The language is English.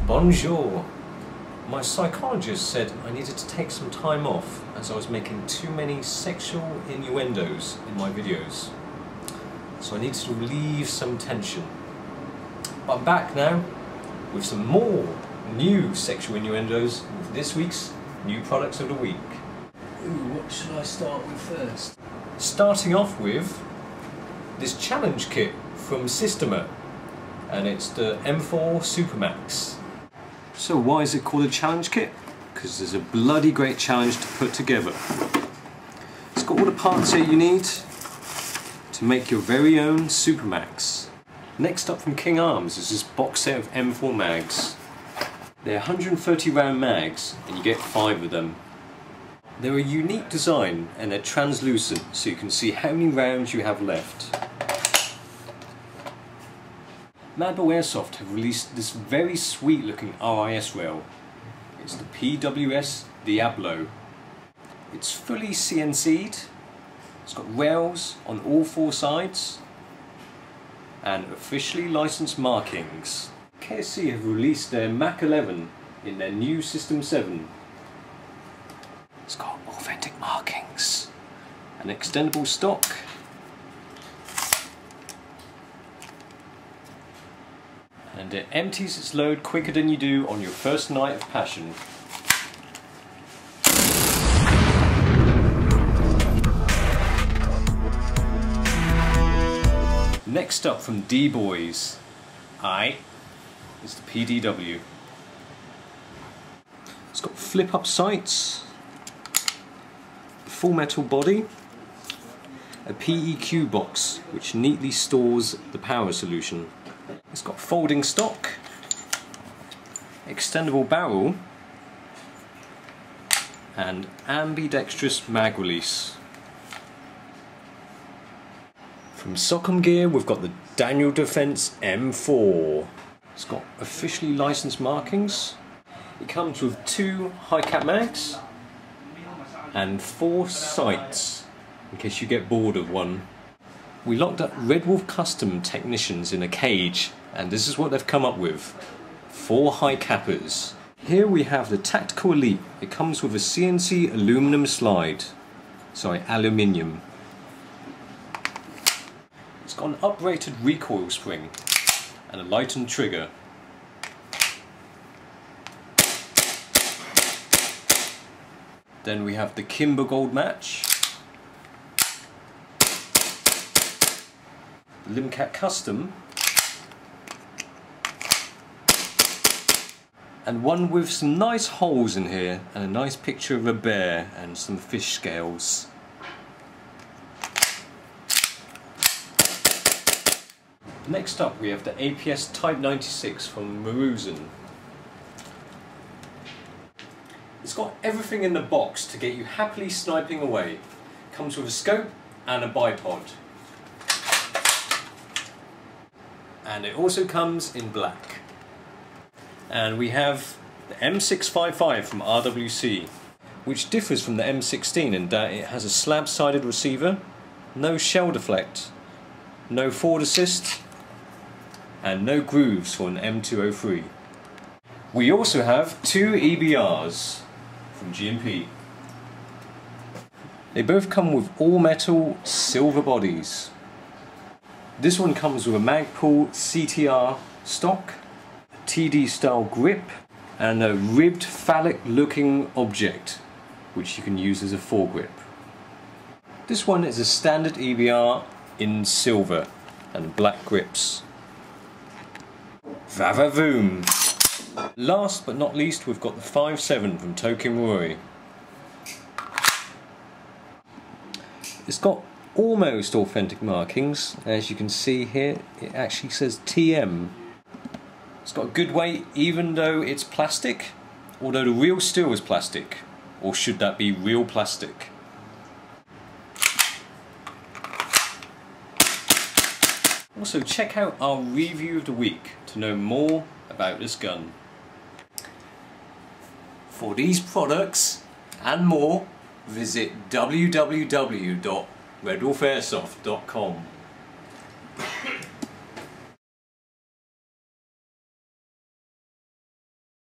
Bonjour. My psychologist said I needed to take some time off as I was making too many sexual innuendos in my videos. So I needed to relieve some tension. But I'm back now with some more new sexual innuendos with this week's new products of the week. Ooh, what should I start with first? Starting off with this challenge kit from Systema, and it's the M4 Supermax. So why is it called a challenge kit? Because there's a bloody great challenge to put together. It's got all the parts here you need to make your very own Supermax. Next up from King Arms is this box set of M4 mags. They're 130 round mags and you get 5 of them. They're a unique design and they're translucent so you can see how many rounds you have left. Madbull Airsoft have released this very sweet looking RIS rail. It's the PWS Diablo. It's fully CNC'd, it's got rails on all 4 sides and officially licensed markings. KSC have released their Mach 11 in their new System 7. It's got authentic markings, an extendable stock, and it empties its load quicker than you do on your first night of passion. Next up from Dboy is the PDW. It's got flip up sights, a full metal body, a PEQ box which neatly stores the power solution. It's got folding stock, extendable barrel and ambidextrous mag release. From Socom gear we've got the Daniel Defense M4. It's got officially licensed markings. It comes with 2 high cap mags and 4 sights in case you get bored of one. We locked up RedWolf custom technicians in a cage and this is what they've come up with. 4 high cappers. Here we have the Tactical Elite. It comes with a CNC aluminum slide. Sorry, aluminium. It's got an uprated recoil spring and a lightened trigger. Then we have the Kimber Gold Match, the Limcat Custom, and one with some nice holes in here and a nice picture of a bear and some fish scales. Next up we have the APS Type 96 from Maruzen. It's got everything in the box to get you happily sniping away. Comes with a scope and a bipod. And it also comes in black. And we have the M655 from RWC, which differs from the M16 in that it has a slab-sided receiver, no shell deflect, no forward assist, and no grooves for an M203. We also have 2 EBRs from G&P. They both come with all metal silver bodies. This one comes with a Madbull CTR stock, a TD style grip and a ribbed phallic looking object which you can use as a foregrip. This one is a standard EBR in silver and black grips. Vavavoom! Last but not least we've got the 5.7 from Tokimori. It's got almost authentic markings. As you can see here it actually says TM. It's got a good weight even though it's plastic, although the real steel is plastic. Or should that be real plastic? Also check out our review of the week to know more about this gun. For these products and more, visit www.redwolfairsoft.com.